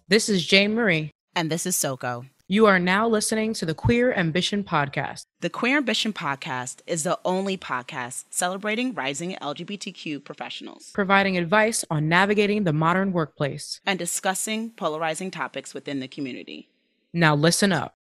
This is Jane Marie. And this is Soko. You are now listening to the Queer Ambition Podcast. The Queer Ambition Podcast is the only podcast celebrating rising LGBTQ professionals, providing advice on navigating the modern workplace, and discussing polarizing topics within the community. Now listen up.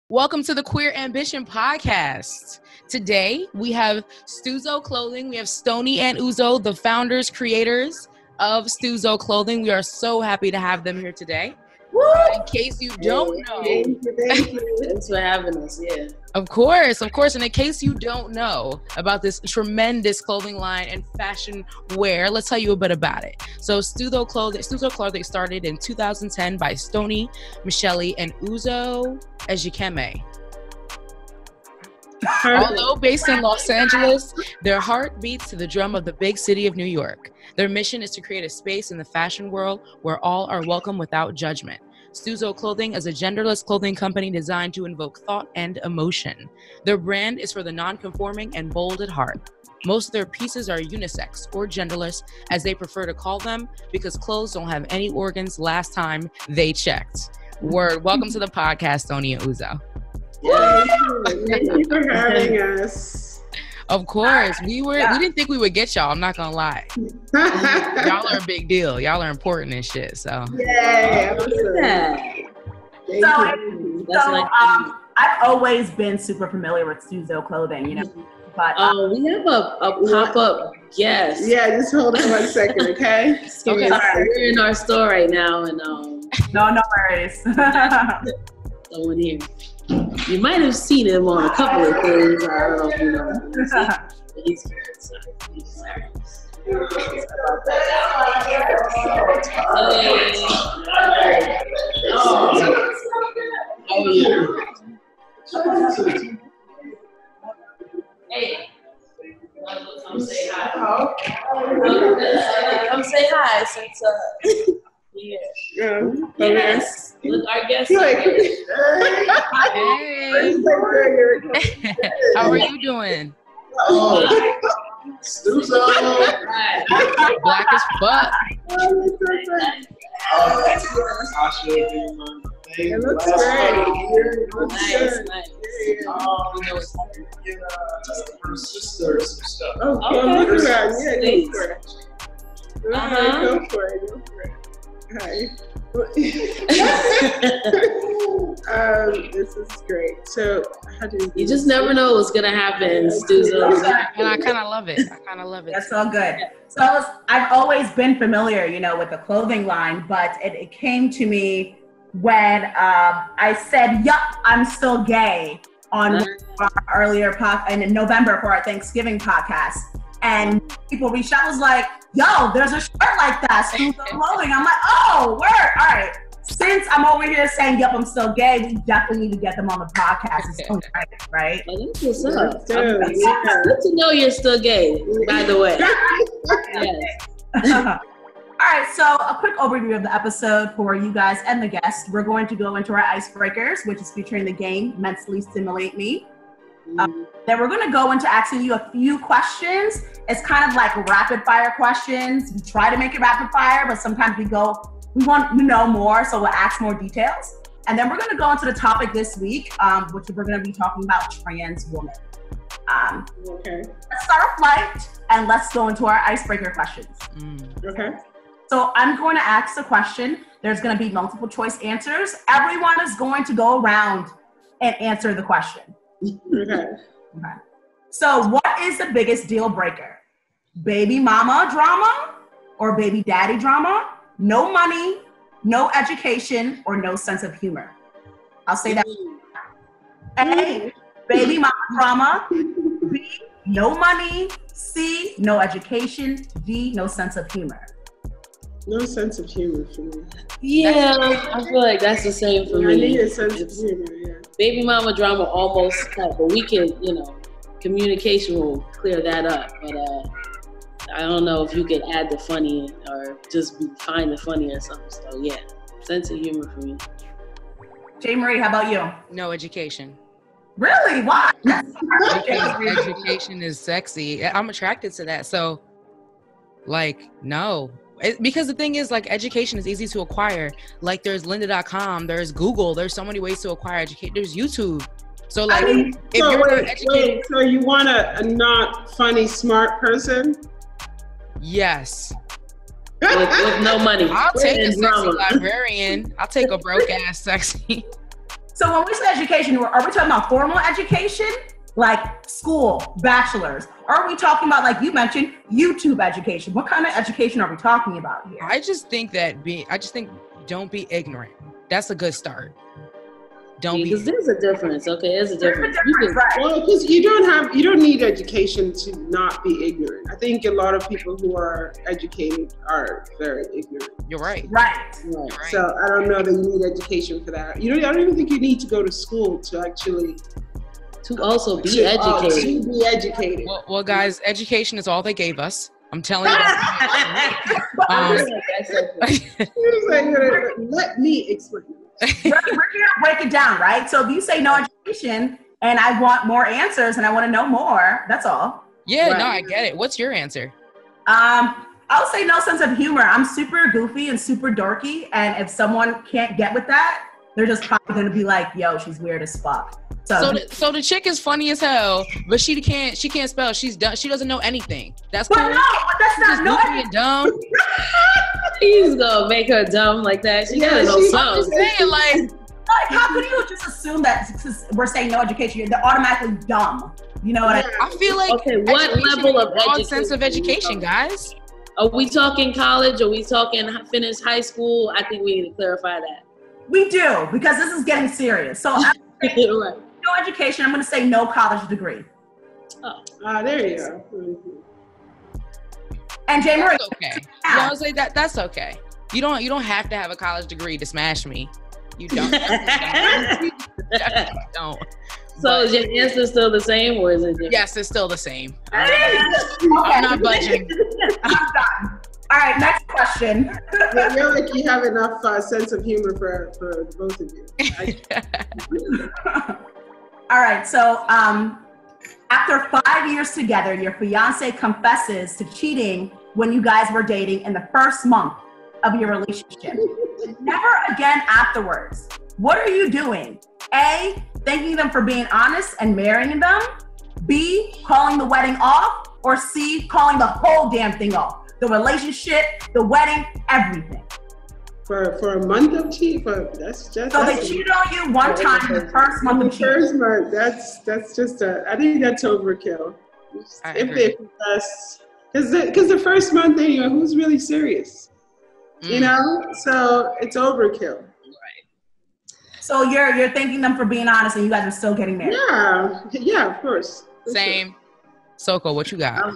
Welcome to the Queer Ambition Podcast. Today, we have Stuzo Clothing. We have Stoney and Uzo, the founders, creators of Stuzo Clothing. We are so happy to have them here today. In case you don't know. Thank you. Thanks for having us, yeah. Of course. And in case you don't know about this tremendous clothing line and fashion wear, let's tell you a bit about it. So Stuzo Clothing started in 2010 by Stoney Michelli and Uzo Ejikeme. Although based in Los Angeles, their heart beats to the drum of the big city of New York. Their mission is to create a space in the fashion world where all are welcome without judgment. Stuzo Clothing is a genderless clothing company designed to invoke thought and emotion. Their brand is for the non-conforming and bold at heart. Most of their pieces are unisex or genderless, as they prefer to call them, because clothes don't have any organs last time they checked. Word. Welcome to the podcast, Stoney and Uzo. Thank you for having us. Of course. We didn't think we would get y'all, I'm not gonna lie. Y'all are a big deal. Y'all are important and shit. So I've always been super familiar with Stuzo Clothing, you know. But we have a pop-up guest. Yeah, just hold on 1 second, okay? Okay. We're in our store right now, and no worries. someone here. You might have seen him on a couple of things. I don't know if you know. He's here. Hey. Come say hi. Come say hi since yes. Look, our guest. Hey. How are you doing? Stuzo. Black as fuck. It looks great. Nice. Her sister some stuff. Look at that. Yeah, go for it. Hi. This is great. So, how do you just never know what's gonna happen, Stuzo. And I kind of love it. That's all good. So I've always been familiar, you know, with the clothing line, but it came to me when I said, "Yup, I'm still gay" on our earlier in November for our Thanksgiving podcast. And people reached out, was like, "Yo, there's a shirt like that, Stuzo Clothing." I'm like, "Oh, word, all right." Since I'm over here saying, "Yup, I'm still gay," we definitely need to get them on the podcast. It's so right? Well, that's what's up. Good to know you're still gay, by the way. Yes. All right, so a quick overview of the episode for you guys and the guests. We're going to go into our icebreakers, which is featuring the game Mentally Stimulate Me. Then we're going to go into asking you a few questions. It's kind of like rapid fire questions. We try to make it rapid fire, but sometimes we want to know more, so we'll ask more details. And then we're going to go into the topic this week, which we're going to be talking about trans women. Okay. Let's start off light, and let's go into our icebreaker questions. Okay. So I'm going to ask the question. There's going to be multiple choice answers. Everyone is going to go around and answer the question. Okay. So what is the biggest deal breaker? Baby mama drama or baby daddy drama? No money, no education, or no sense of humor? I'll say that. A, baby mama drama. B, no money. C, no education. D, no sense of humor. No sense of humor for me. Yeah, I feel like that's the same for me. I need a sense of humor, yeah. Baby mama drama almost cut, but we can, communication will clear that up. But I don't know if you can add the funny or just find the funny or something. So yeah, sense of humor for me. Jay Marie, how about you? No education. Really? Why? Education is sexy. I'm attracted to that. So, no. Because the thing is, like, education is easy to acquire. Like, there's lynda.com, there's Google, there's so many ways to acquire education. There's YouTube. So, like, if you're not educated, so you want a not funny, smart person? yes. With no money. I'll take a sexy drama. librarian. I'll take a broke ass sexy. So when we say education, are we talking about formal education, like school, bachelor's? Or are we talking about, like you mentioned, YouTube education? What kind of education are we talking about here? I just think don't be ignorant. That's a good start. Because there's a difference. Okay, there's a difference. Right. Well, because you don't need education to not be ignorant. I think a lot of people who are educated are very ignorant. You're right. Right. So I don't know that you need education for that. I don't even think you need to go to school to actually also be educated. To be educated. Well, guys, education is all they gave us. I'm telling you. Let me explain. We're here to break it down, right? So if you say no education and I want more answers and I want to know more, that's all. Yeah, Right. no, I get it. What's your answer? I'll say no sense of humor. I'm super goofy and super dorky, and if someone can't get with that, they're just probably going to be like, yo, she's weird as fuck. So the chick is funny as hell, but she can't spell. She's done. She doesn't know anything. That's cool. But no, that's not no. Goofy and dumb. He's gonna make her dumb like that. She gotta know I'm something. just saying, like, How could you just assume that since we're saying no education, they're automatically dumb? You know what I feel like Okay, what level of broad education? sense of education, guys? Are we talking college? Are we talking finish high school? I think we need to clarify that. We do, because this is getting serious. So after Right. no education, I'm going to say no college degree. There you go. And Jay Marie, That's okay. Yeah, I was like that's okay. You don't have to have a college degree to smash me. You don't. You definitely don't. So is your answer still the same, or is it different? Yes, it's still the same. I'm not budging. I'm done. All right, next question. I feel like you have enough sense of humor for both of you. All right, so after 5 years together, your fiance confesses to cheating when you guys were dating in the first month of your relationship. Never again afterwards. What are you doing? A, thanking them for being honest and marrying them. B, calling the wedding off. Or C, calling the whole damn thing off. The relationship, the wedding, everything. For a month of cheat, that's just. So they cheated on you one time in the first month of cheating. First month, that's just I think that's overkill. If they confess, because the first month anyway, who's really serious? You know, so it's overkill. So you're thanking them for being honest, and you guys are still getting married. Yeah, of course. Same. Soko, what you got?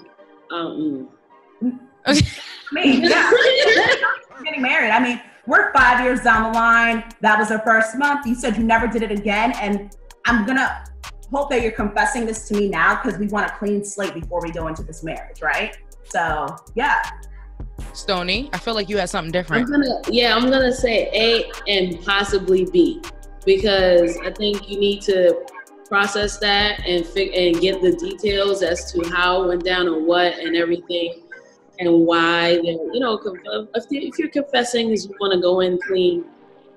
Me, yeah. Getting married. I mean, we're 5 years down the line. That was our first month. You said you never did it again, and I'm gonna hope that you're confessing this to me now because we want a clean slate before we go into this marriage, right? So yeah. Stoney, I feel like you had something different. I'm gonna say A and possibly B, because I think you need to process that and get the details as to how it went down and what and everything and why. You know, if you're confessing because you want to go in clean,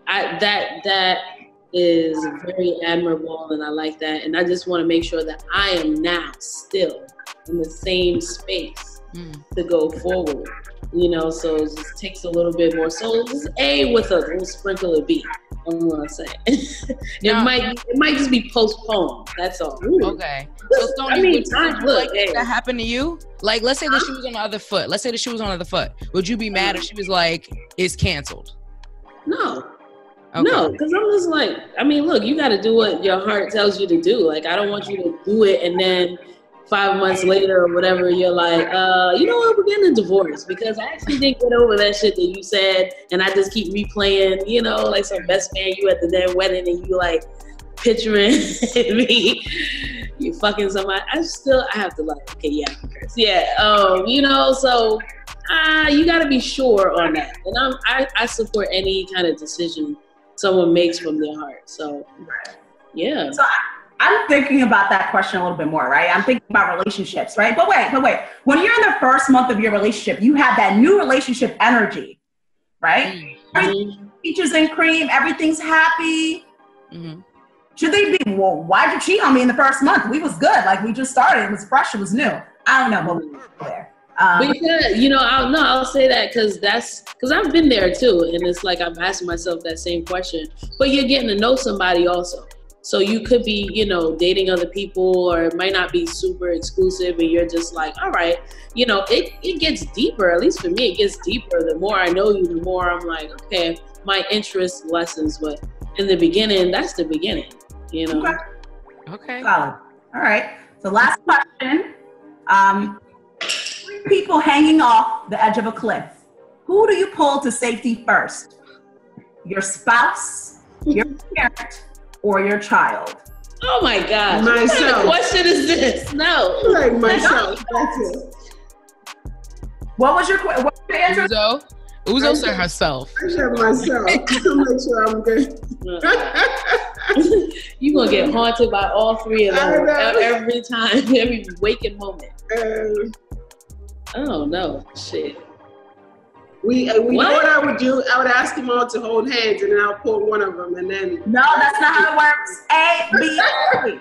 that is very admirable, and I like that. And I just want to make sure that I am now still in the same space to go forward. You know, so it just takes a little bit more. So it's A with a little sprinkle of B. I'm gonna say it might just be postponed. That's all. Okay. So Stoney, would look, that happen to you? Like, let's say that she was on the other foot. Would you be mad if she was like, "It's canceled"? No. Okay. No, because I'm just like, I mean, look, you got to do what your heart tells you to do. Like, I don't want you to do it and then 5 months later or whatever, you're like, you know what, we're getting a divorce because I actually didn't get over that shit that you said, and I just keep replaying, you know, like some best man you at the damn wedding, and you like picturing me, you fucking somebody. I have to like, okay, yeah, I can curse. Yeah, you know, so you got to be sure on that, and I support any kind of decision someone makes from their heart. So, yeah. So I'm thinking about that question a little bit more, right? I'm thinking about relationships, right? But wait. When you're in the first month of your relationship, you have that new relationship energy, right? Mm-hmm. Peaches and cream, everything's happy. Mm-hmm. Should they be, well, why'd you cheat on me in the first month? We was good. Like, we just started. It was fresh. It was new. I don't know, but we were there. Because, I'll say that because I've been there too. And it's like, I'm asking myself that same question, but you're getting to know somebody also. So you could be, dating other people, or it might not be super exclusive, and you're just like, all right, it gets deeper. At least for me, it gets deeper. The more I know you, the more I'm like, okay, my interest lessens. But in the beginning, that's the beginning, Okay. Solid. All right. So last question. People hanging off the edge of a cliff. Who do you pull to safety first? Your spouse, your parent, or your child? Oh my gosh. Myself. What kind of question is this? No. Like myself. That's it. What was your answer? Uzo said herself. I said myself. To make sure I'm good. You're going to get haunted by all three of them every time, every waking moment. I don't know. Shit. We know what I would do. I would ask them all to hold hands, and then I'll pull one of them, and then. No, that's not how it works. A, B, C.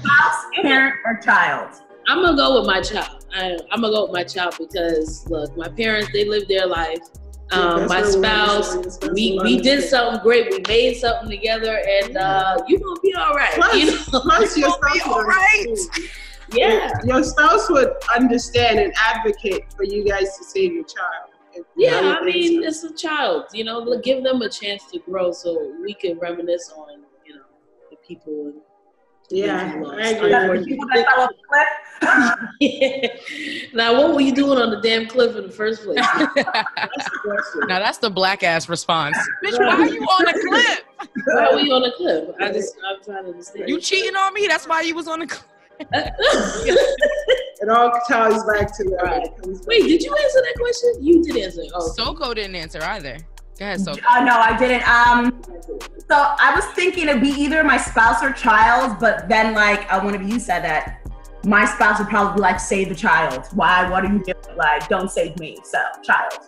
Spouse, parent, or child. I'm gonna go with my child. I'm gonna go with my child because look, my parents, they lived their life. My spouse, we did something great. We made something together, and you're gonna be all right. Plus your spouse be all right. Yeah, your spouse would understand and advocate for you guys to save your child. Yeah, I mean, it's a child, give them a chance to grow so we can reminisce on, the people. Yeah, I agree. People that fell off the cliff. Now, what were you doing on the damn cliff in the first place? That's the question. Now, that's the black ass response. Bitch, why are you on the cliff? Why are we on the cliff? I'm trying to understand. You cheating on me? That's why you was on the cliff. It all ties back to that. Right. Wait, did you answer that question? You did answer. Oh, Soko didn't answer either. Go ahead, Soko. No, I didn't. So I was thinking it'd be either my spouse or child, but then one of you said that my spouse would probably be like, save the child. Why? What are you doing? Like, don't save me. So, child.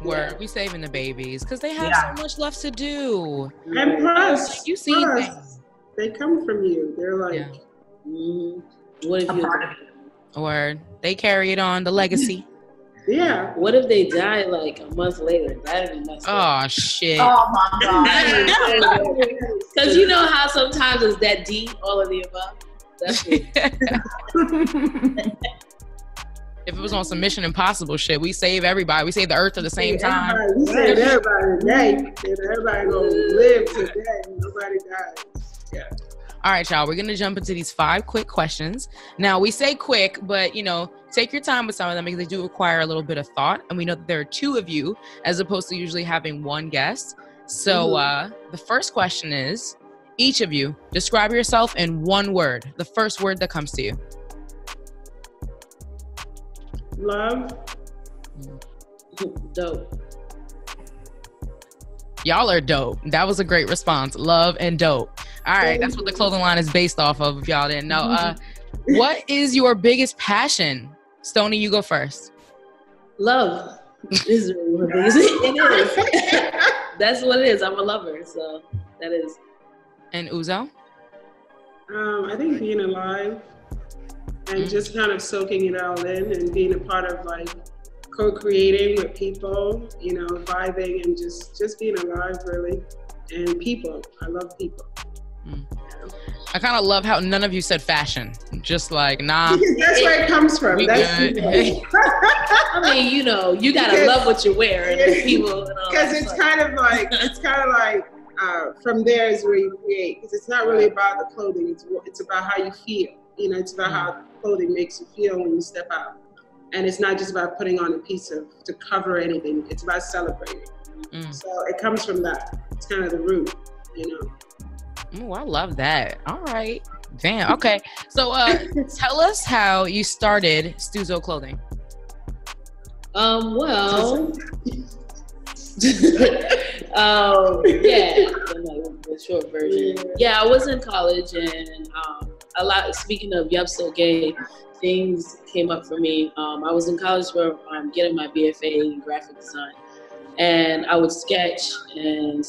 Word. We saving the babies because they have so much left to do. And plus, you see things. They come from you. They're like, what if you? Or they carry it on, the legacy. Yeah. What if they die like a month later? That'd be messed up. Oh, shit. Oh, my God. Because you know how sometimes it's that deep, all of the above? That's it. If it was on some Mission Impossible shit, we save everybody. We save the earth at the same time. We save everybody today. Everybody gonna live today. Nobody dies. Yeah. All right, y'all, we're going to jump into these 5 quick questions. Now, we say quick, but, take your time with some of them because they do require a little bit of thought. And we know that there are 2 of you as opposed to usually having 1 guest. So the first question is, each of you, describe yourself in 1 word, the first word that comes to you. Love. Dope. Y'all are dope. That was a great response. Love and dope. All right, that's what the clothing line is based off of, if y'all didn't know. What is your biggest passion? Stoney, you go first. Love. It is. That's what it is. I'm a lover, so that is. And Uzo? I think being alive and just kind of soaking it all in and being a part of co-creating with people, vibing and just being alive really. And people. I love people. I kind of love how none of you said fashion. Just nah. That's where it comes from. We That's good. I mean, you gotta love what you wear and people and all. Because it's kind of like from there is where you create. Because it's not really about the clothing. It's about how you feel. It's about how clothing makes you feel when you step out. And it's not just about putting on a piece to cover anything. It's about celebrating. So it comes from that. It's kind of the root, Oh, I love that. All right. Damn. Okay. So tell us how you started Stuzo Clothing. Well, the short version. Yeah, I was in college, and speaking of Yup So Gay, things came up for me. I was in college where I'm getting my BFA in graphic design, and I would sketch, and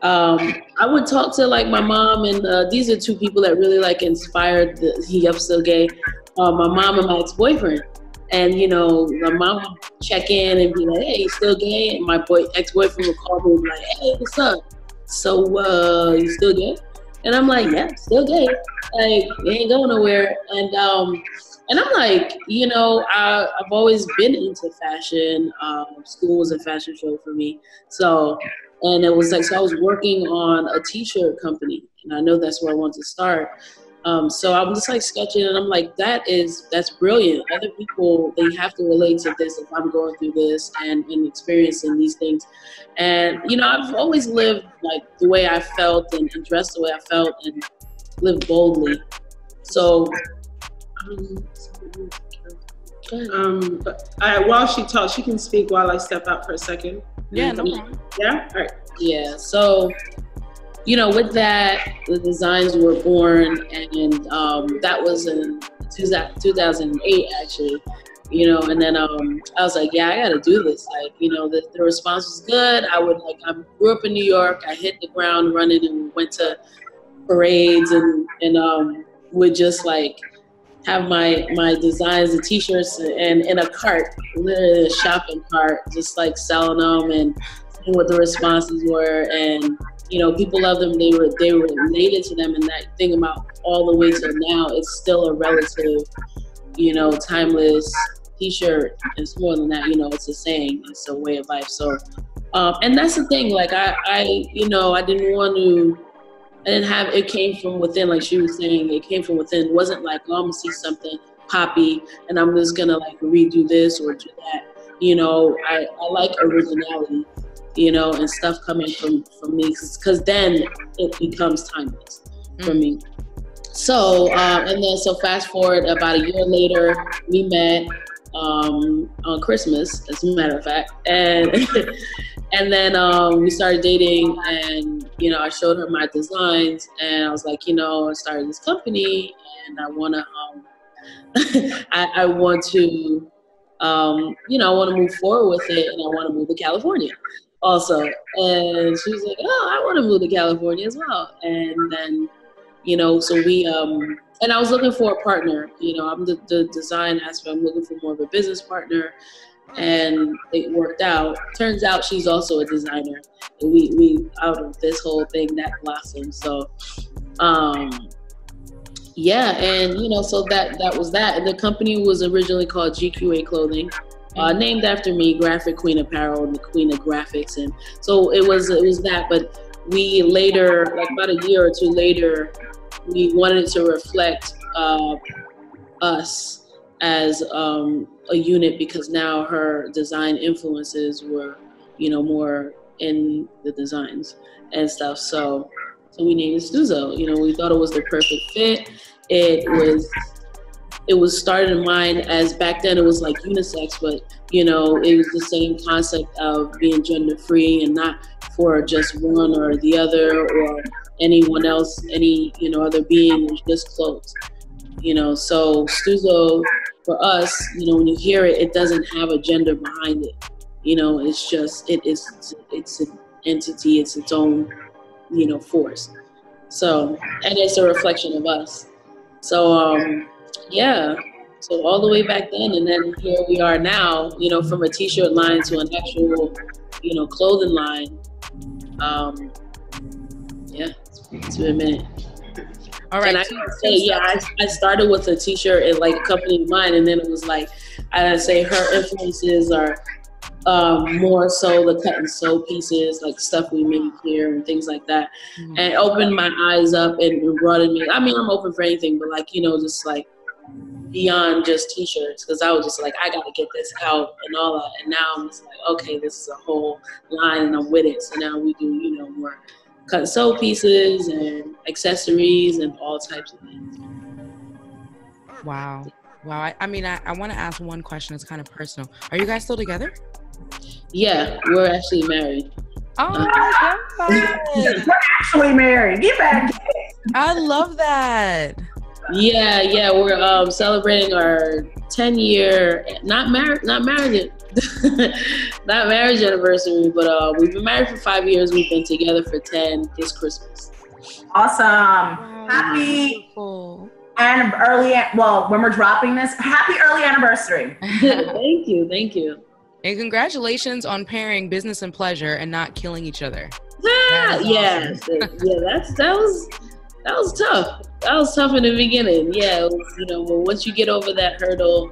I would talk to like my mom, and these are two people that really like inspired the Yup So Gay. My mom and my ex-boyfriend. And, you know, my mom would check in and be like, hey, you still gay? And my ex-boyfriend would call me and be like, hey, what's up? So, you still gay? And I'm like, yeah, still gay. Like, you ain't going nowhere. And I'm like, you know, I've always been into fashion. School was a fashion show for me. So, and it was like, so I was working on a t-shirt company. And I know that's where I want to start. So I'm just like sketching, and I'm like, that's brilliant. Other people, they have to relate to this if I'm going through this and experiencing these things. And, you know, I've always lived like the way I felt and dressed the way I felt and lived boldly. So, while she talks, she can speak while I step out for a second. Yeah, no problem. Yeah? All right. Yeah, so, you know, with that, the designs were born, and that was in 2008, actually, you know, and then I was like, yeah, I got to do this. Like, you know, the response was good. I grew up in New York. I hit the ground running and went to parades and would just like have my designs and t-shirts and in a cart, literally a shopping cart, just like selling them and seeing what the responses were. And you know, people love them. They related to them, and that thing about all the way till now, it's still a relative, you know, timeless t-shirt. It's more than that, you know, it's a saying, it's a way of life. So, and that's the thing, like you know, I didn't have, it came from within, like she was saying, it came from within. It wasn't like, oh, I'm gonna see something poppy and I'm just gonna like redo this or do that. You know, I like originality, you know, and stuff coming from me, because then it becomes timeless for me. So, and then so fast forward about a year later, we met on Christmas, as a matter of fact, and and then we started dating, and you know, I showed her my designs, and I was like, you know, I started this company, and I want to, I want to, you know, I want to move forward with it, and I want to move to California also. And she was like, oh, I want to move to California as well. And then, you know, so we, and I was looking for a partner, you know, I'm the design aspect, I'm looking for more of a business partner, and it worked out. Turns out she's also a designer. And we out of this whole thing, that blossomed. So, yeah, and, you know, so that was that. And the company was originally called GQA Clothing. Named after me, Graphic Queen Apparel, and the Queen of Graphics. And so it was that, but we later, like about a year or two later, we wanted to reflect us as a unit, because now her design influences were, you know, more in the designs and stuff. So we named it Stuzo. You know, we thought it was the perfect fit. It was started in mind as, back then it was like unisex, but you know, it was the same concept of being gender free and not for just one or the other or anyone else, any, you know, other being, it was just clothes. You know, so Stuzo for us, you know, when you hear it, it doesn't have a gender behind it. You know, it's just, it's an entity, it's its own, you know, force. So, and it's a reflection of us. So, yeah, so all the way back then, and then here we are now, you know, from a t-shirt line to an actual, you know, clothing line. Yeah, it's been a minute. All right. And I can say, yeah, I started with a t-shirt and like a company of mine, and then it was like, I'd say her influences are more so the cut and sew pieces, like stuff we make here and things like that. Mm-hmm. And it opened my eyes up and broadened me. I mean, I'm open for anything, but like, you know, just like beyond just t-shirts, because I was just like, I gotta get this out and all that. And now I'm just like, okay, this is a whole line and I'm with it. So now we do, you know, more cut and sew pieces and accessories and all types of things. Wow. I mean, I want to ask one question. It's kind of personal. Are you guys still together? Yeah, we're actually married. Oh my We're actually married. Get back. I love that. Yeah, we're celebrating our 10-year not marriage anniversary, but we've been married for 5 years. We've been together for 10 this Christmas. Awesome. Wow, Happy beautiful. and when we're dropping this, happy early anniversary. Thank you. And congratulations on pairing business and pleasure and not killing each other. Yeah, that was tough. That was tough in the beginning. Yeah, it was, but once you get over that hurdle,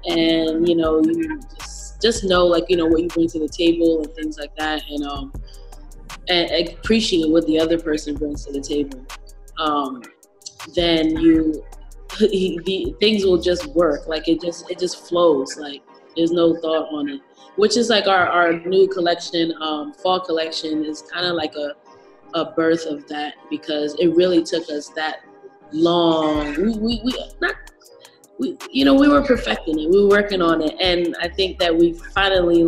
and you just know, like, what you bring to the table and things like that, and appreciate what the other person brings to the table, then things will just work. Like it just flows. Like there's no thought on it. Which is like our new collection, fall collection, is kind of like a birth of that, because it really took us that long. We were perfecting it. We were working on it, and I think that we finally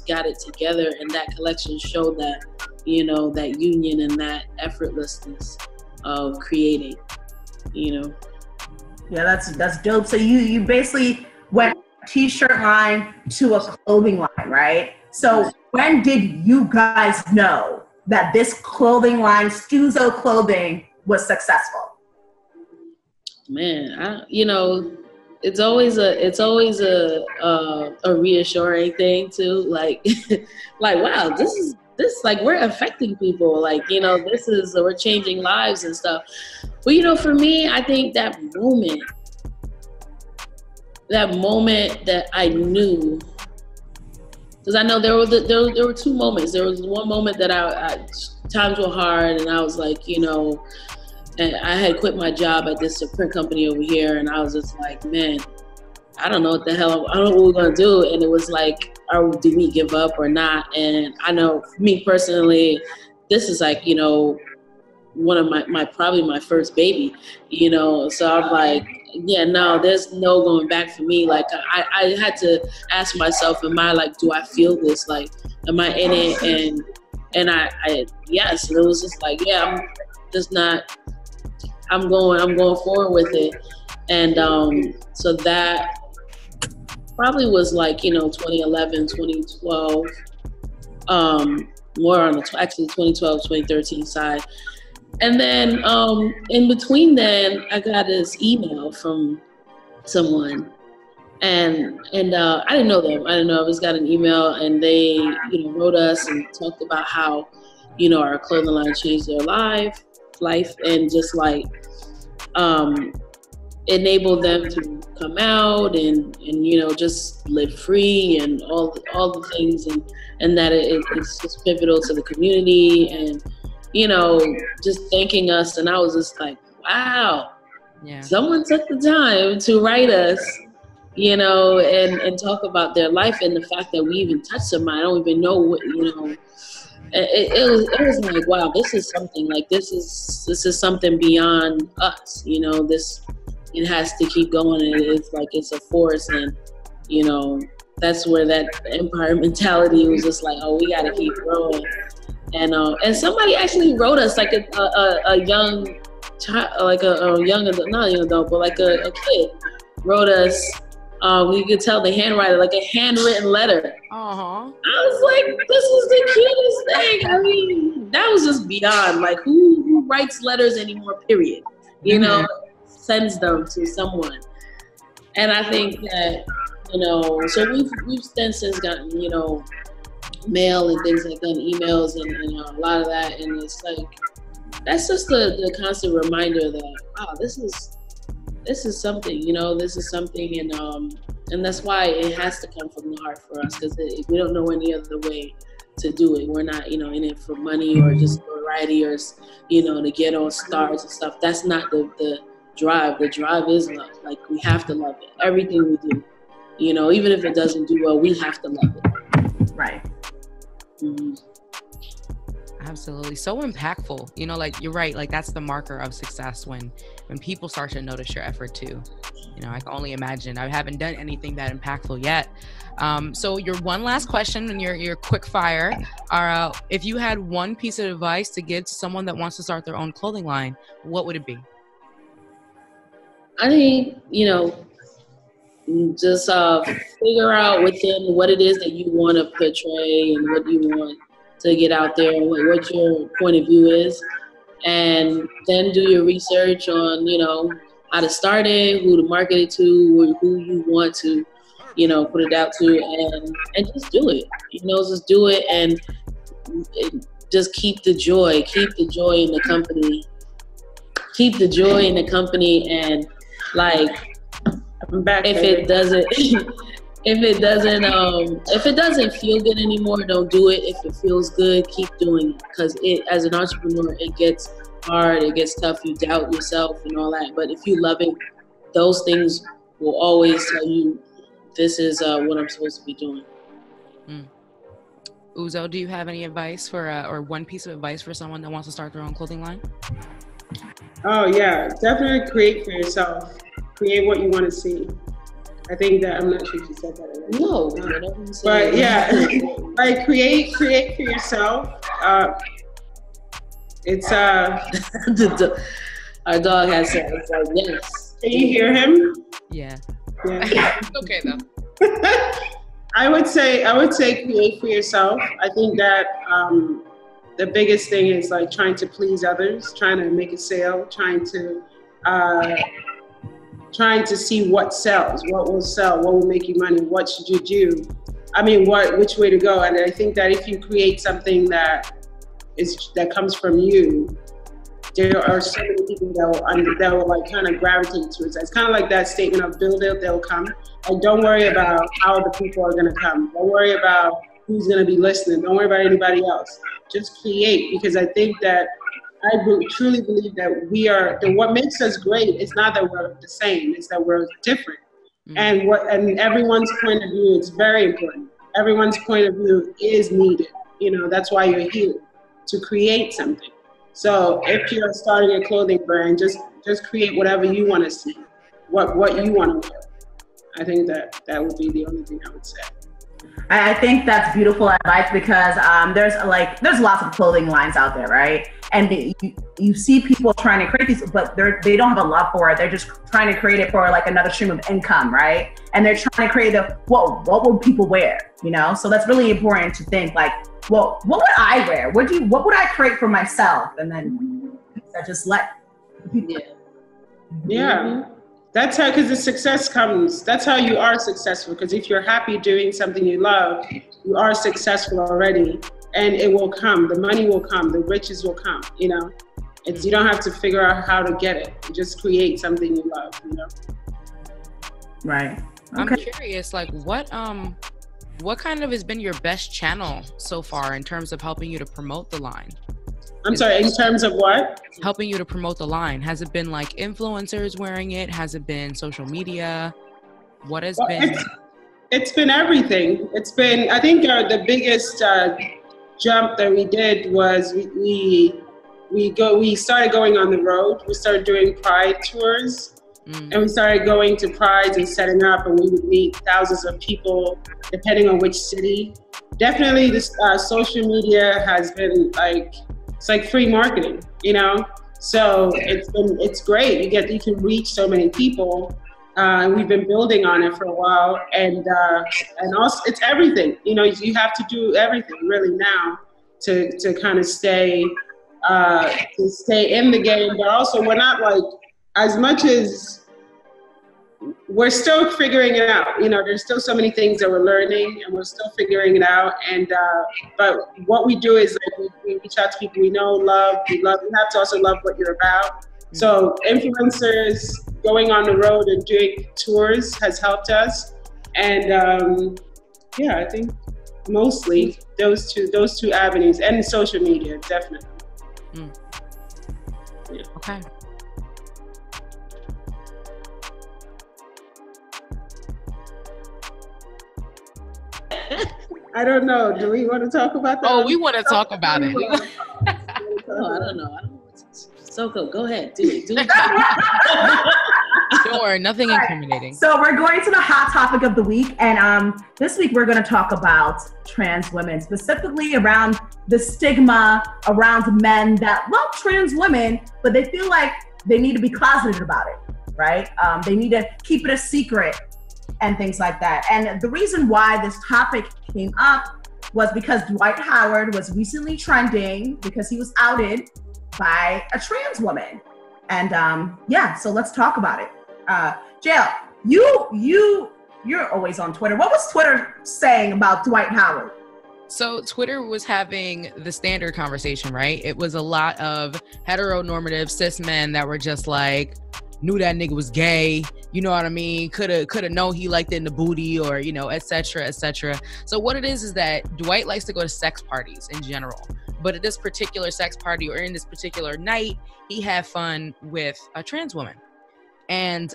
got it together. And that collection showed that that union and that effortlessness of creating. Yeah, that's dope. So you basically went t-shirt line to a clothing line, right? So when did you guys know that this clothing line, Stuzo Clothing, was successful? Man, it's always a reassuring thing too. Like wow, this like we're affecting people. Like we're changing lives and stuff. But for me, I think that moment that I knew, because I know there were two moments. There was one moment that I times were hard, and I was like, and I had quit my job at this print company over here, and I was just like, man, I don't know what the hell, I don't know what we're gonna do. And it was like, do we give up or not? And I know, me personally, this is like, one of probably my first baby, so I'm like, yeah, no, there's no going back for me. Like I had to ask myself, do I feel this? Like, am I in it? And I yes, and it was just like, yeah, I'm just not, I'm going forward with it. And so that probably was like, 2011, 2012, more on the actually 2012, 2013 side. And then in between then, I got this email from someone, and I didn't know them. I just got an email, and they wrote us and talked about how our clothing line changed their life, and just like enabled them to come out and just live free and all the things, and that it's just pivotal to the community, and just thanking us. And I was just like, wow, yeah, someone took the time to write us, and talk about their life, and the fact that we even touched them. I don't even know what, it was like, wow, this is something, like this is something beyond us, it has to keep going, and it's like, it's a force. And that's where that empire mentality was just like, oh, we got to keep growing. And somebody actually wrote us, like a young child, like a young adult, not a young adult, but like a kid wrote us. You could tell the handwriting, like a handwritten letter. I was like, this is the cutest thing. I mean, that was just beyond, like, who writes letters anymore, period. Sends them to someone. And I think that, so we've since gotten, mail and things like that, and emails and a lot of that. And it's like, that's just the constant reminder that, wow, this is something, this is something. And that's why it has to come from the heart for us, because we don't know any other way to do it. We're not, in it for money or just variety or, to get on stars and stuff. That's not the drive. The drive is love. Like, we have to love it. Everything we do, even if it doesn't do well, we have to love it. Right. Mm-hmm. Absolutely. So impactful. Like, you're right. Like, that's the marker of success, when people start to notice your effort too. You know, I can only imagine. I haven't done anything that impactful yet. So your one last question and your quick fire are, if you had one piece of advice to give to someone that wants to start their own clothing line, what would it be? I think, just figure out within what it is that you want to portray and what you want to get out there and what your point of view is. And then do your research on, how to start it, who to market it to, who you want to, put it out to, and just do it. Just do it and just keep the joy in the company. Keep the joy in the company, and I'm back. If it doesn't feel good anymore, don't do it. If it feels good, keep doing it. Because as an entrepreneur, it gets hard, it gets tough. You doubt yourself and all that. But if you love it, those things will always tell you, this is what I'm supposed to be doing. Uzo, do you have any advice or one piece of advice for someone that wants to start their own clothing line? Oh yeah, definitely create for yourself. Create what you want to see. I think that, I'm not sure if you said that already. No, but yeah, create for yourself. It's our dog has said, it's like, yes. Can you hear him? Yeah. It's okay though. I would say create for yourself. I think that the biggest thing is trying to please others, trying to make a sale, trying to see what sells, what will sell, what will make you money, what should you do? I mean, which way to go? And I think that if you create something that comes from you, there are so many people that will kind of gravitate towards that. It's kind of like that statement of build it, they'll come. Don't worry about how the people are going to come. Don't worry about who's going to be listening. Don't worry about anybody else. Just create, because I think that I truly believe that what makes us great is not that we're the same, it's that we're different. Mm-hmm. And everyone's point of view is very important. Everyone's point of view is needed. That's why you're here, to create something. So if you're starting a clothing brand, just create whatever you want to see, what you want to wear. I think that would be the only thing I would say. I think that's beautiful advice, because there's lots of clothing lines out there, right? And you see people trying to create these, but they don't have a love for it. They're just trying to create it for another stream of income, right? And they're trying to create what will people wear, So that's really important to think what would I wear? What would I create for myself? And then just let people. Yeah. Mm-hmm. That's how, because the success comes, that's how you are successful. Because if you're happy doing something you love, you are successful already, and it will come. The money will come. The riches will come. You don't have to figure out how to get it. You just create something you love. Right. Okay. I'm curious, what kind of has been your best channel so far in terms of helping you to promote the line? I'm sorry, in terms of what? Helping you to promote the line. Has it been influencers wearing it? Has it been social media? What has been? It's been everything. It's been, I think the biggest jump that we did was we started going on the road. We started doing Pride tours. And we started going to Prides and setting up, and we would meet thousands of people depending on which city. Definitely this social media has been it's like free marketing, So it's great. You can reach so many people. And we've been building on it for a while, and also it's everything. You have to do everything really now to kind of stay in the game. But also, we're not as much as we're still figuring it out. There's still so many things that we're learning, and we're still figuring it out. And but what we do is we reach out to people we know, love. We have to also love what you're about. Mm-hmm. So influencers, going on the road and doing tours has helped us. And I think mostly those two avenues, and social media, definitely. Yeah. Okay. I don't know. Do we want to talk about that? Oh, we want to talk about it. I don't know. Soko, go ahead. Do it. Sure, nothing incriminating. So we're going to the hot topic of the week, and this week we're going to talk about trans women, specifically around the stigma around men that love trans women, but they feel like they need to be closeted about it, right? They need to keep it a secret and things like that. And the reason why this topic came up was because Dwight Howard was recently trending because he was outed by a trans woman. And so let's talk about it. Jael, you're always on Twitter. What was Twitter saying about Dwight Howard? So Twitter was having the standard conversation, right? It was a lot of heteronormative cis men that were just like, knew that nigga was gay, you know what I mean? Coulda known he liked it in the booty, or, you know, et cetera, et cetera. So what it is that Dwight likes to go to sex parties in general. But at this particular sex party, or in this particular night, he had fun with a trans woman. And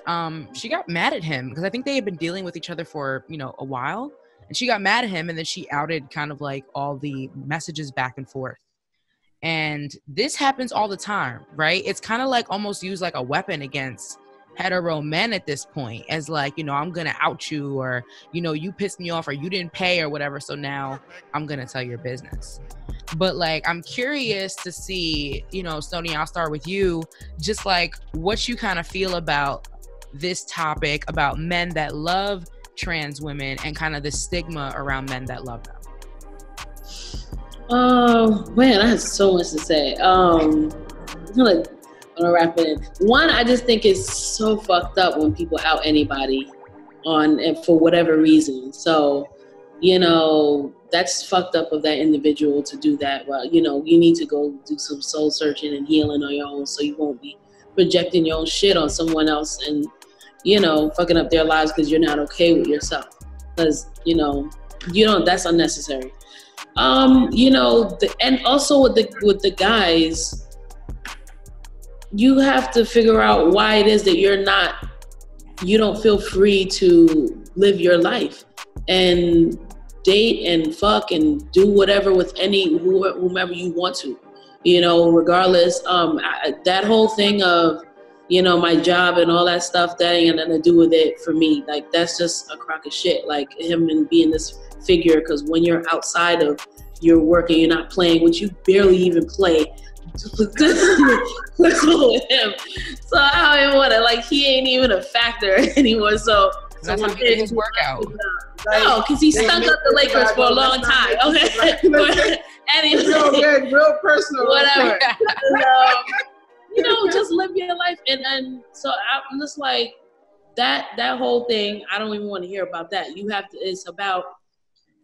she got mad at him because I think they had been dealing with each other for, you know, a while. And she got mad at him, and then she outed kind of like all the messages back and forth. And this happens all the time, right? It's kind of like almost used like a weapon against hetero men at this point, as like, you know, I'm going to out you, or, you know, you pissed me off, or you didn't pay, or whatever. So now I'm going to tell your business. But like, I'm curious to see, you know, Stoney, I'll start with you, just like what you kind of feel about this topic about men that love trans women and kind of the stigma around men that love them. Oh man, I have so much to say. I'm gonna wrap it in. One, I just think it's so fucked up when people out anybody and for whatever reason. So, you know, that's fucked up of that individual to do that. Well, you know, you need to go do some soul searching and healing on your own, so you won't be projecting your own shit on someone else and, you know, fucking up their lives because you're not okay with yourself. Because, you know, that's unnecessary. You know, and also with the guys, you have to figure out why it is that you don't feel free to live your life and date and fuck and do whatever with whomever you want to, you know, regardless. That whole thing of, you know, my job and all that stuff, that ain't got nothing to do with it for me. Like, that's just a crock of shit. Like, him and being this figure, because when you're outside of your work and you're not playing, which you barely even play, with him. So I don't even want to, like, he ain't even a factor anymore. So that's how he his workout. No, because he stunk up the Lakers for a long time. Okay. Anyway, real personal. Whatever. You know, just live your life. And so I'm just like, that whole thing, I don't even want to hear about that. It's about,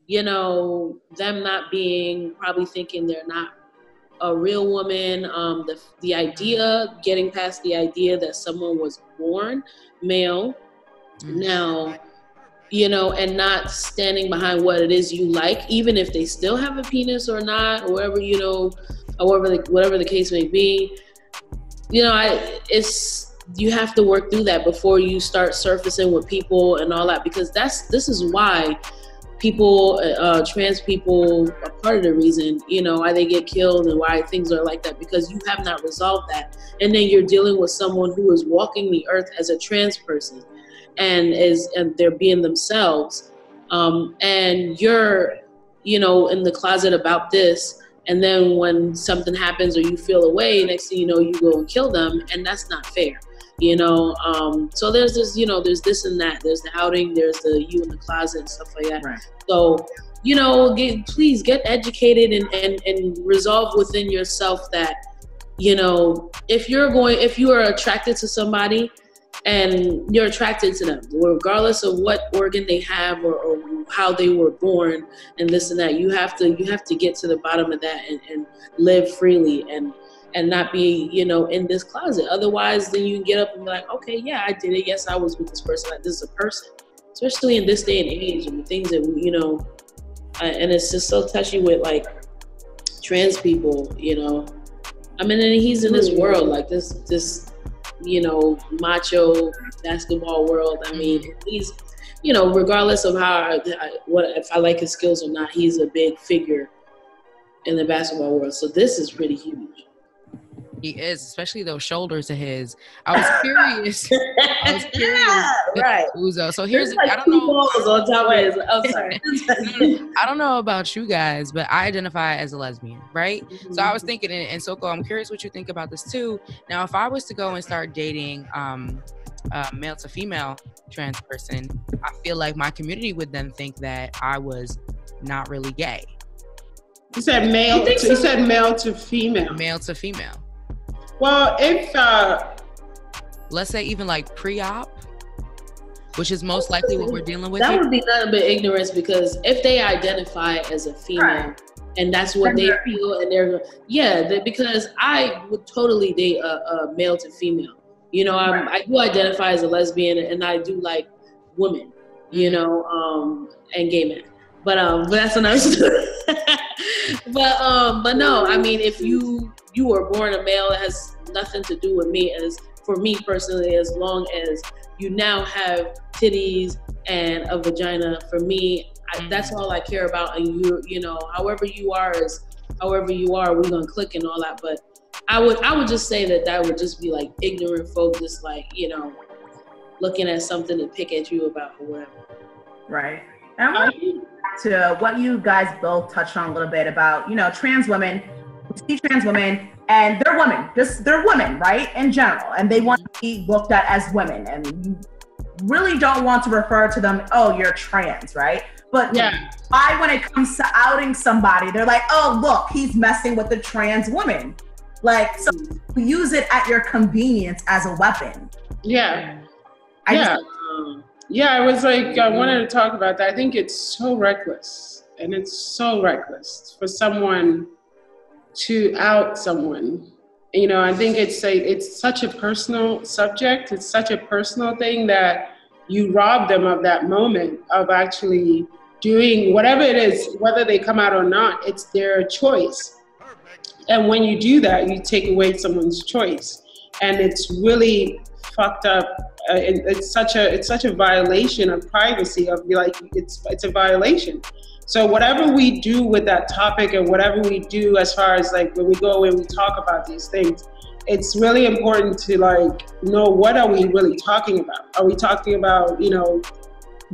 you know, them not being, probably thinking they're not a real woman. The idea, getting past the idea that someone was born male now, you know, and not standing behind what it is you like, even if they still have a penis or not, or whatever, you know, whatever the case may be. You know, you have to work through that before you start surfacing with people and all that, because this is why people, trans people, are part of the reason, you know, why they get killed and why things are like that, because you have not resolved that. And then you're dealing with someone who is walking the earth as a trans person and they're being themselves. And you're, you know, in the closet about this. And then when something happens or you feel away, next thing you know, you go and kill them. And that's not fair, you know? So there's this, you know, there's this and that. There's the outing, there's the you in the closet and stuff like that. Right. So, you know, please get educated and resolve within yourself that, you know, if you are attracted to somebody and you're attracted to them, regardless of what organ they have or how they were born and this and that, you have to get to the bottom of that and live freely and not be, you know, in this closet. Otherwise, then you can get up and be like, okay, yeah, I did it. Yes, I was with this person. Like, this is a person, especially in this day and age and the things that we, you know, and it's just so touchy with like trans people, you know. I mean, and he's in this world, like this, you know, macho basketball world. I mean, he's, you know, regardless of if I like his skills or not, he's a big figure in the basketball world. So this is pretty huge. He is, especially those shoulders of his. I was curious. Right. Uzo. So here's, like I don't know. On top of his, I'm sorry. I don't know about you guys, but I identify as a lesbian, right? Mm-hmm. So I was thinking, and Soko, I'm curious what you think about this too. Now, if I was to go and start dating male to female trans person, I feel like my community would then think that I was not really gay. You said male. You said male to female. Male to female. Well, if let's say even like pre-op, which is most likely what we're dealing with. That would be nothing but ignorance, because if they identify as a female and that's what they feel, and because I would totally date a male to female. You know, I do identify as a lesbian, and I do like women, you know, and gay men. But that's another story. but no, I mean, if you were born a male, it has nothing to do with me. As for me personally, as long as you now have titties and a vagina, for me, that's all I care about. And you know, however you are, we're gonna click and all that. But I would just say that would just be like ignorant folk, just like, you know, looking at something to pick at you about or whatever. Right. And I want to what you guys both touched on a little bit about, you know, trans women. We see trans women, and they're women. They're women, right, in general, and they want to be looked at as women, and you really don't want to refer to them, oh, you're trans, right? But why, when it comes to outing somebody, they're like, oh, look, he's messing with the trans woman. Like, so use it at your convenience as a weapon. Yeah. I was like, I wanted to talk about that. I think it's so reckless, and it's so reckless for someone to out someone. You know, I think it's such a personal subject. It's such a personal thing that you rob them of that moment of actually doing whatever it is, whether they come out or not. It's their choice. And when you do that, you take away someone's choice, and it's really fucked up. It's such a violation of privacy. Of like, it's a violation. So whatever we do with that topic, and whatever we do as far as like when we go and we talk about these things, it's really important to like know, what are we really talking about? Are we talking about, you know,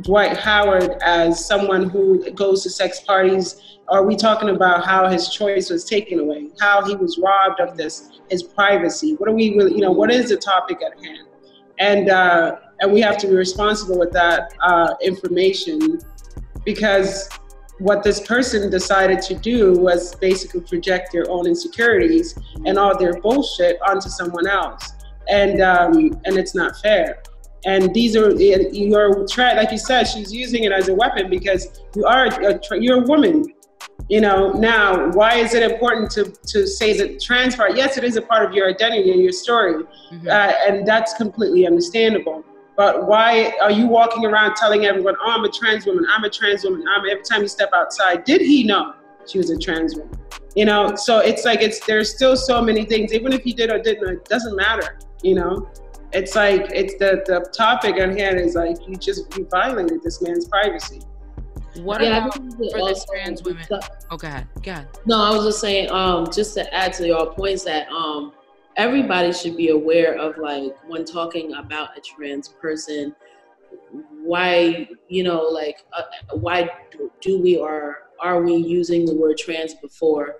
Dwight Howard as someone who goes to sex parties? Are we talking about how his choice was taken away, how he was robbed of his privacy? What are we really, you know, what is the topic at hand? And we have to be responsible with that information, because what this person decided to do was basically project their own insecurities and all their bullshit onto someone else, and it's not fair. And these are like you said, she's using it as a weapon because you're a woman. You know, now, why is it important to say the trans part? Yes, it is a part of your identity and your story, and that's completely understandable. But why are you walking around telling everyone, oh, I'm a trans woman, I'm a trans woman, every time you step outside? Did he know she was a trans woman? You know, so it's like, there's still so many things, even if he did or didn't, it doesn't matter, you know? It's like, it's the topic at hand is like, you violated this man's privacy. What about for the trans women? Oh, go ahead. No, I was just saying, just to add to your points, that everybody should be aware of, like, when talking about a trans person, why, you know, like, why do we or are we using the word trans before,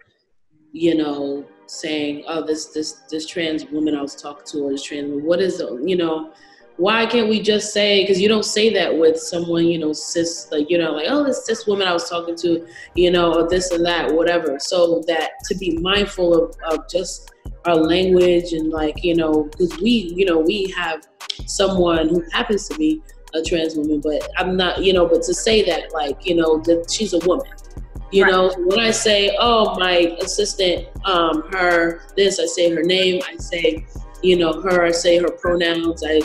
you know, saying, oh, this trans woman I was talking to, or this trans woman, what is the, you know, why can't we just say, because you don't say that with someone, you know, cis, like, you know, like, oh, this cis woman I was talking to, you know, or this and that, whatever. So that, to be mindful of just our language, and like, you know, because we have someone who happens to be a trans woman, but I'm not, you know, but to say that, like, you know, that she's a woman, you know, when I say, oh, my assistant, her, this, I say her name, I say, you know, her, I say her pronouns. I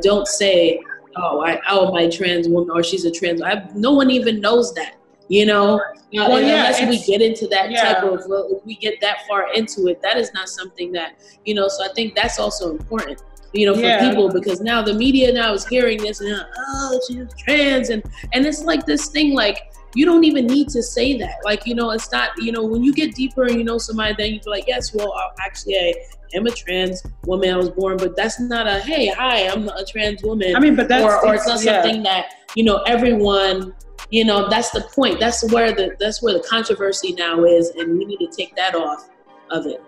don't say, my trans woman, or she's a trans. No one even knows that, you know. Unless we get into that type of, we get that far into it, that is not something that, you know. So I think that's also important, you know, for people, because now the media now is hearing this, and oh, she's trans, and it's like this thing, like, you don't even need to say that. Like, you know, it's not, you know, when you get deeper and you know somebody, then you be like, yes, well, actually, I am a trans woman. I was born, but that's not a, hey, hi, I'm a trans woman. I mean, but that's, or it's not something that, you know, everyone, you know, that's the point. That's where the controversy now is, and we need to take that off of it.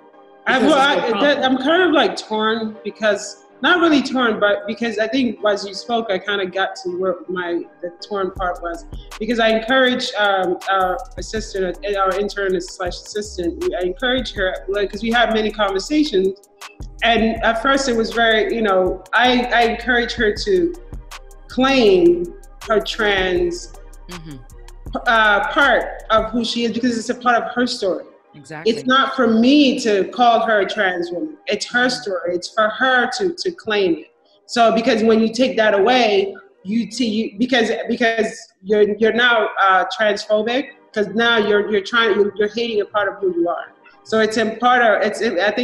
I'm kind of like torn, because not really torn, but because I think as you spoke, I kind of got to where the torn part was, because I encourage our assistant, our intern / assistant, I encourage her, because we had many conversations, and at first it was very, you know, I encourage her to claim her trans part of who she is, because it's a part of her story. Exactly. It's not for me to call her a trans woman. It's her story. It's for her to claim it. So because when you take that away, because you're now transphobic, because now you're hating a part of who you are. So I think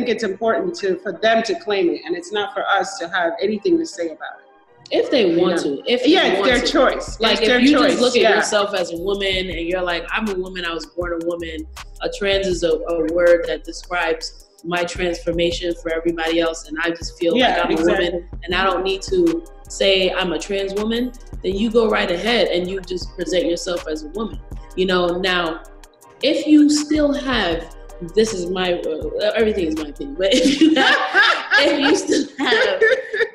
it's important for them to claim it, and it's not for us to have anything to say about it. If they want to. It's their choice. Like, if you just look at yourself as a woman and you're like, I'm a woman, I was born a woman. A trans is a word that describes my transformation for everybody else, and I just feel like I'm a woman and I don't need to say I'm a trans woman, then you go right ahead and you just present yourself as a woman. You know, now, if you still have, this is my, everything is my opinion, but if you still have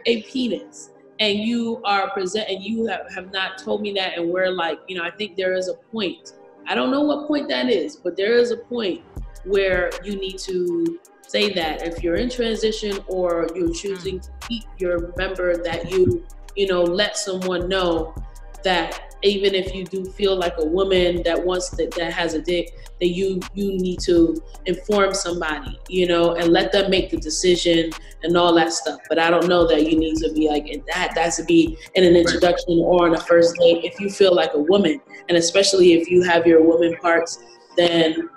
a penis, and you are and you have not told me that, and we're like, you know, I think there is a point. I don't know what point that is, but there is a point where you need to say that if you're in transition or you're choosing to keep your member, that you know, let someone know that even if you do feel like a woman that has a dick, that you need to inform somebody, you know, and let them make the decision and all that stuff. But I don't know that you need to be like, that's to be in an introduction or on a first date. If you feel like a woman, and especially if you have your woman parts, then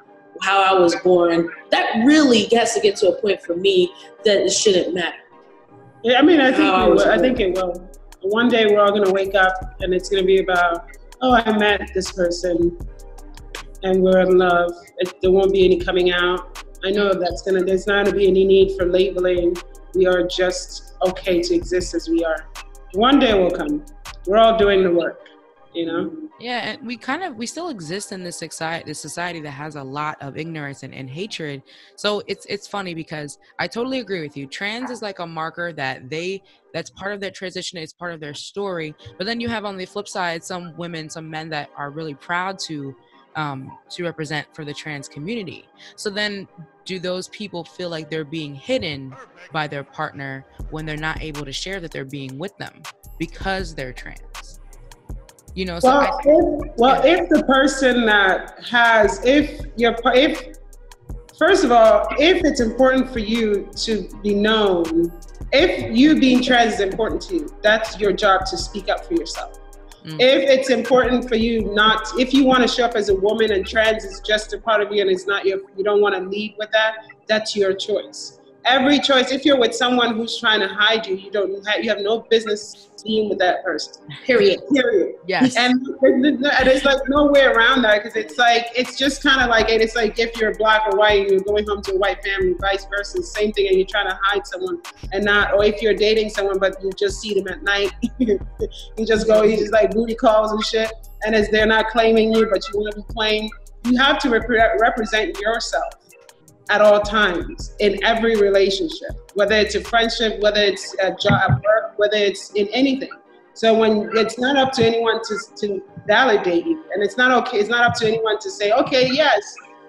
how I was born, that really has to get to a point for me that it shouldn't matter. Yeah, I mean, I think it will. One day we're all going to wake up and it's going to be about, oh, I met this person and we're in love. There won't be any coming out. I know there's not going to be any need for labeling. We are just okay to exist as we are. One day will come. We're all doing the work, you know? Yeah, and we still exist in this society that has a lot of ignorance and hatred. So it's funny because I totally agree with you. Trans is like a marker that's part of their transition, it's part of their story. But then you have on the flip side some women, some men that are really proud to represent for the trans community. So then do those people feel like they're being hidden by their partner when they're not able to share that they're being with them because they're trans? You know, so if the person that has, first of all, if it's important for you to be known, if you being trans is important to you, that's your job to speak up for yourself. If it's important for you if you want to show up as a woman and trans is just a part of you and it's not you don't want to lead with that, that's your choice. Every choice, if you're with someone who's trying to hide you, you have no business being with that person. Period. Yes. And there's like no way around that, because it's just kind of like, it's like if you're black or white and you're going home to a white family, vice versa, same thing, and you're trying to hide someone or if you're dating someone but you just see them at night, you just like booty calls and shit, and as they're not claiming you but you want to be claimed, you have to represent yourself at all times in every relationship, whether it's a friendship, whether it's a job, work, whether it's in anything. So when it's not up to anyone to validate you, and it's not up to anyone to say, okay, yes,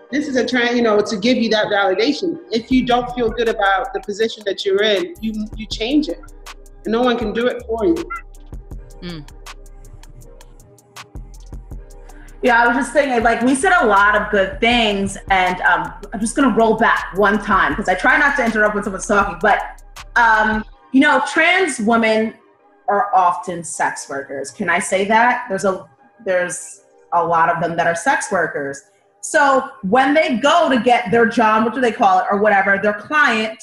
this is a trend, to give you that validation. If you don't feel good about the position that you're in, you change it. And no one can do it for you. Yeah, I was just saying, like, we said a lot of good things, and I'm just going to roll back one time, because I try not to interrupt when someone's talking, but, trans women are often sex workers. Can I say that? There's a lot of them that are sex workers. So when they go to get their job, what do they call it, or whatever, their client,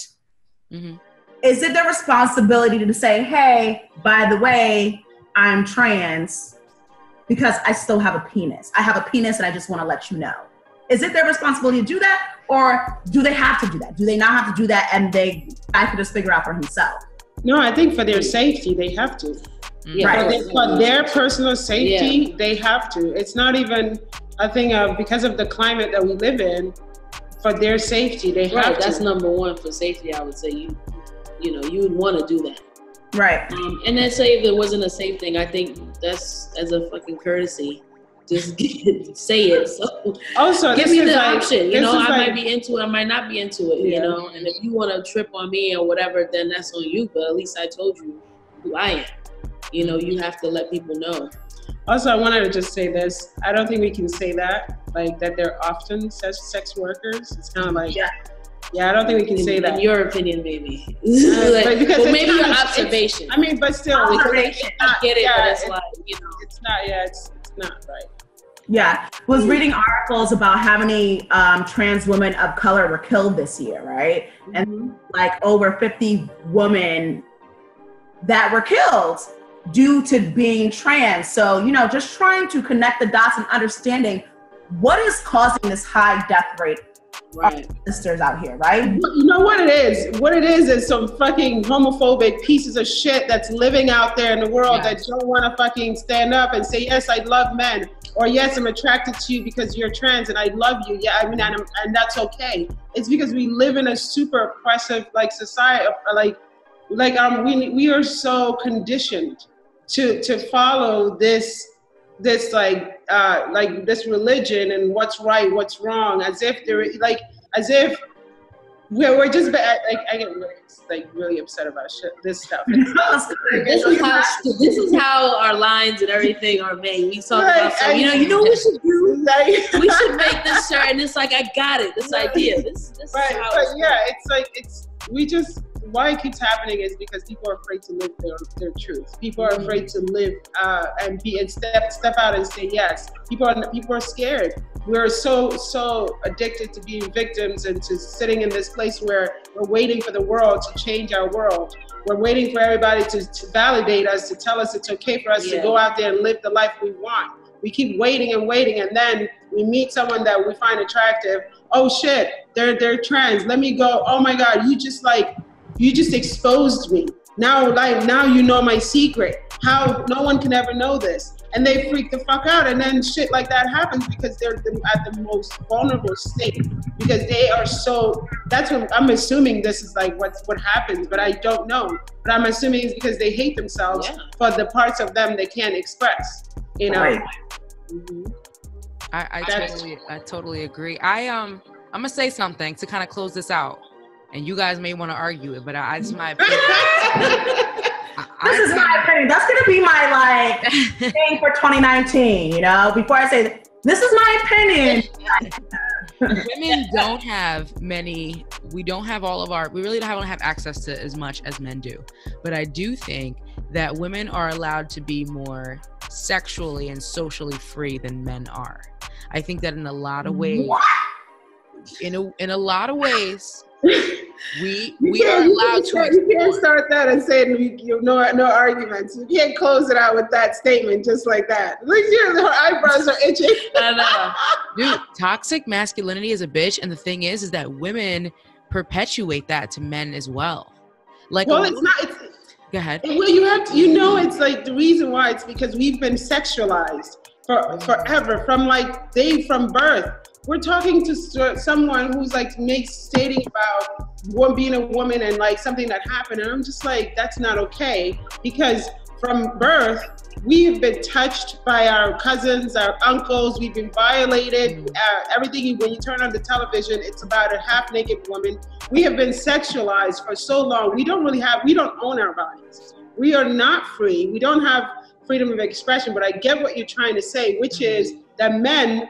is it their responsibility to say, hey, by the way, I'm trans, because I still have a penis. I have a penis and I just want to let you know. Is it their responsibility to do that? Or do they have to do that? Do they not have to do that and I could just figure out for himself? No, I think for their safety, they have to. Yeah, Right. For their personal safety, they have to. It's not even a thing of because of the climate that we live in. For their safety, they have to. That's number one for safety. I would say you would want to do that. Right. And then say if there wasn't a safe thing, I think that's as a fucking courtesy. Just say it. So Also, give me the option. You know, I like, might be into it, I might not be into it. You know, and if you want to trip on me or whatever, then that's on you. But at least I told you who I am. You know, you have to let people know. Also, I wanted to just say this. I don't think we can say that, like that they're often sex workers. It's kind of like, yeah, I don't think we can say that. In your opinion, maybe. Because well, maybe your observation. I mean, but still, Observation. I get it, but it's like, you know. It's not, it's not right. Yeah, was reading articles about how many trans women of color were killed this year, right? And like over 50 women that were killed due to being trans. So, you know, just trying to connect the dots and understanding what is causing this high death rate of sisters out here, right? You know what it is? What it is some fucking homophobic pieces of shit that's living out there in the world that don't want to fucking stand up and say, yes, I love men. Or yes, I'm attracted to you because you're trans and I love you. Yeah, I mean, and that's okay. It's because we live in a super oppressive like society. We are so conditioned to follow this like this religion and what's right, what's wrong, as if we're just I get really upset about this stuff. This is how our lines and everything are made. We talk about you know what we should do? We should make this shirt, and it's like I got it. This idea. This is how why it keeps happening is because people are afraid to live their truth. People are afraid to live and step out and say yes. People are scared. We're so addicted to being victims and to sitting in this place where we're waiting for the world to change our world. We're waiting for everybody to validate us, to tell us it's okay for us to go out there and live the life we want. We keep waiting, and then we meet someone that we find attractive. Oh shit, they're trans. Let me go. Oh my God, you just exposed me. Now you know my secret. How no one can ever know this. And they freak the fuck out. And then shit like that happens because they're at the most vulnerable state. Because they are that's what I'm assuming this is like what happens, but I don't know. But I'm assuming it's because they hate themselves for the parts of them they can't express. You know? Right. I totally agree. I'm gonna say something to kind of close this out. And you guys may want to argue it, but this is my opinion. This is my opinion. That's going to be my thing for 2019, you know? Before I say, this is my opinion. Women don't have we really don't have access to as much as men do. But I do think that women are allowed to be more sexually and socially free than men are. I think that in a lot of ways, in a lot of ways, we are allowed to. You can't start that and say no arguments. You can't close it out with that statement just like that. At least her eyebrows are itching. I know. Dude, toxic masculinity is a bitch, and the thing is that women perpetuate that to men as well. Like, well, it's not. Go ahead. Well, it's like the reason why it's because we've been sexualized forever from birth. We're talking to someone who's stating about being a woman and like something that happened. And I'm just like, that's not okay. Because from birth, we've been touched by our cousins, our uncles. We've been violated. Everything, when you turn on the television, it's about a half naked woman. We have been sexualized for so long. We don't own our bodies. We are not free. We don't have freedom of expression. But I get what you're trying to say, which is that men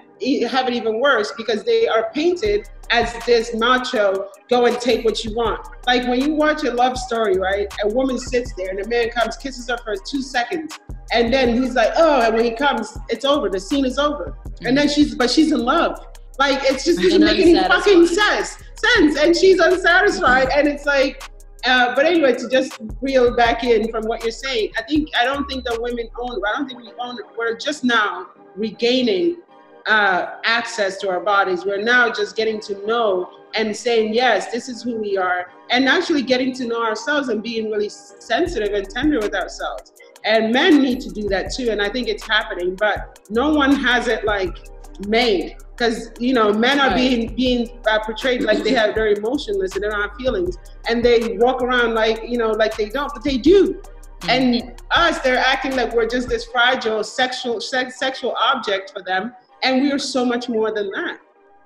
have it even worse because they are painted as this macho, go and take what you want. Like when you watch a love story, right? A woman sits there and a man comes, kisses her for 2 seconds. And then he's like, oh, and when he comes, it's over. The scene is over. And then she's in love. Like, it's just doesn't make any fucking sense. And she's unsatisfied. And it's like, But anyway, to just reel back in from what you're saying, I don't think that women own. I don't think we own. We're just now regaining access to our bodies. We're now just getting to know and saying, yes, this is who we are, and actually getting to know ourselves and being really sensitive and tender with ourselves. And men need to do that too, and I think it's happening, but no one has it like made, because men are being portrayed like they're emotionless and they don't have feelings, and they walk around like like they don't, but they do. And us, they're acting like we're just this fragile sexual object for them, and we are so much more than that.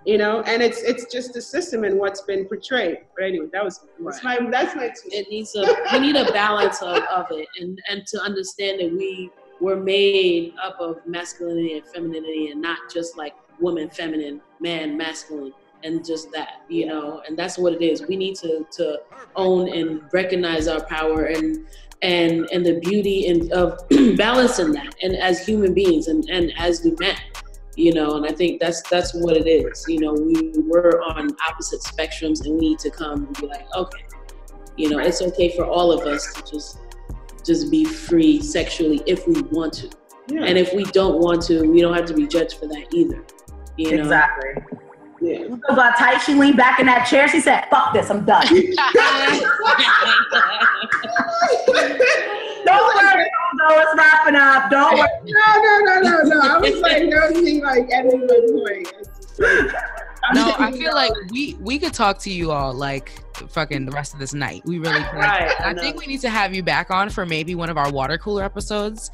And it's just the system and what's been portrayed. But anyway, that's my it needs we need a balance of it, and to understand that we were made up of masculinity and femininity, and not just like woman feminine, man masculine, and just that, and that's what it is. We need to own and recognize our power and the beauty of balancing that, and as human beings and as do men. And I think that's what it is. We were on opposite spectrums, and we need to come and be like, okay, it's okay for all of us to just be free sexually if we want to. Yeah. And if we don't want to, we don't have to be judged for that either. Exactly. Yeah. So about tight, she leaned back in that chair. She said, fuck this, I'm done. Don't worry, it's wrapping up. Don't worry. No. I was like, nothing like at any point. No, I feel like we could talk to you all like fucking the rest of this night. We really can. Right, I think we need to have you back on for maybe one of our water cooler episodes.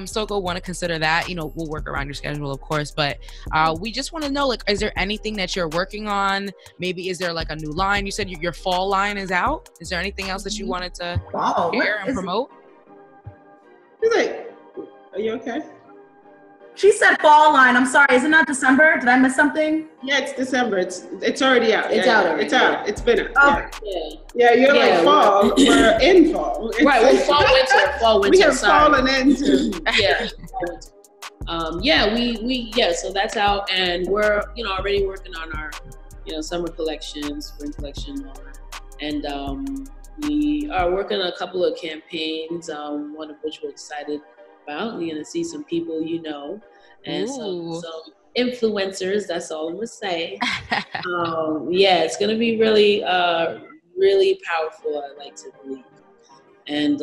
So go want to consider that. We'll work around your schedule, of course, but we just want to know, like, is there anything that you're working on? Maybe is there like a new line? You said your fall line is out. Is there anything else that you wanted to share and promote? He's like, are you okay? She said fall line. I'm sorry. Is it not December? Did I miss something? Yeah, it's December. It's already out. It's out already. It's out. It's been out. Oh. Yeah, you're like fall. We're in fall. Right, we're fall, winter. We have fallen into. Yeah. So that's out, and we're, already working on our, summer collection, spring collection, and we are working on a couple of campaigns, one of which we're excited about. You're gonna see some people and some influencers. That's all I'm gonna say. It's gonna be really, really powerful. I like to believe, and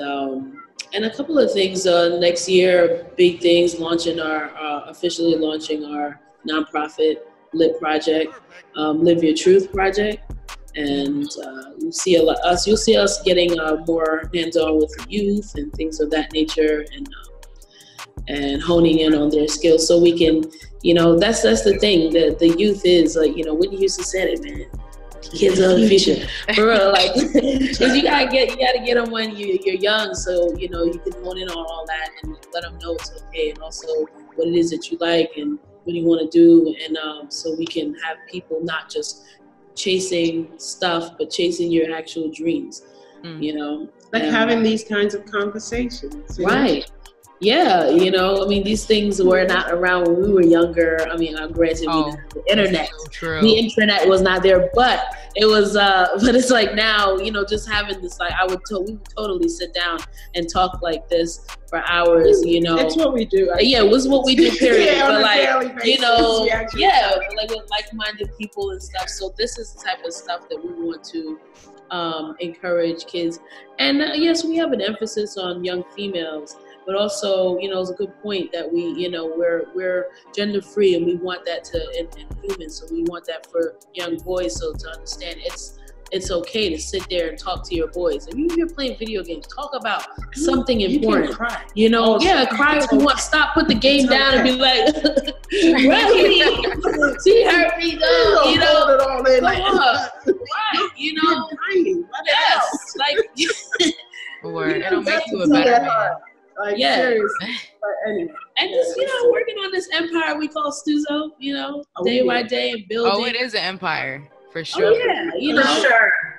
a couple of things next year. Big things: officially launching our nonprofit lit project, Live Your Truth project. And you'll see us getting more hands-on with the youth and things of that nature, and honing in on their skills, so we can, that's the thing. The youth is like, Whitney Houston said it, man. Kids are the future, for real. Like, because you gotta get them when you're young, so you can hone in on all that and let them know it's okay, and also what it is that you like and what you want to do, and so we can have people not just chasing stuff, but chasing your actual dreams. Like having these kinds of conversations, right? Yeah, these things were not around when we were younger. Granted, the internet, so the internet was not there, but it was. But it's like now, just having this. Like, we would totally sit down and talk like this for hours. It's what we do. Yeah, it was what we do. Period. Yeah, but like, basis, but like with like-minded people and stuff. So this is the type of stuff that we want to encourage kids. And yes, we have an emphasis on young females. But also, it's a good point that we're gender free, and we want that in humans. So we want that for young boys. So to understand, it's okay to sit there and talk to your boys. If you're playing video games, talk about something important. You can cry. Cry if you want. Stop, put the game down, and be like, really? She hurt me, though. Hold it all in. Right? You're crying. Yes, like. Or it'll make you a better man. Like, seriously. But anyway. And just, working on this empire we call Stuzo, day by day, and building. Oh, it is an empire, for sure. Oh, yeah,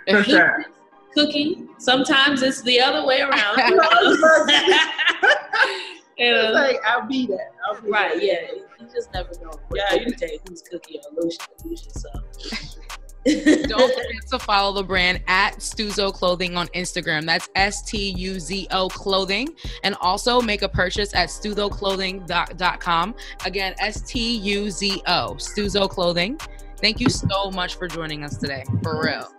For sure. Cooking. Sometimes it's the other way around. It's like, I'll be that. Right, yeah. You just never know. Yeah, you take who's cooking or Lucia. So. Don't forget to follow the brand at Stuzo Clothing on Instagram. That's STUZO Clothing. And also make a purchase at StuzoClothing.com. Again, STUZO, Stuzo Clothing. Thank you so much for joining us today. For real.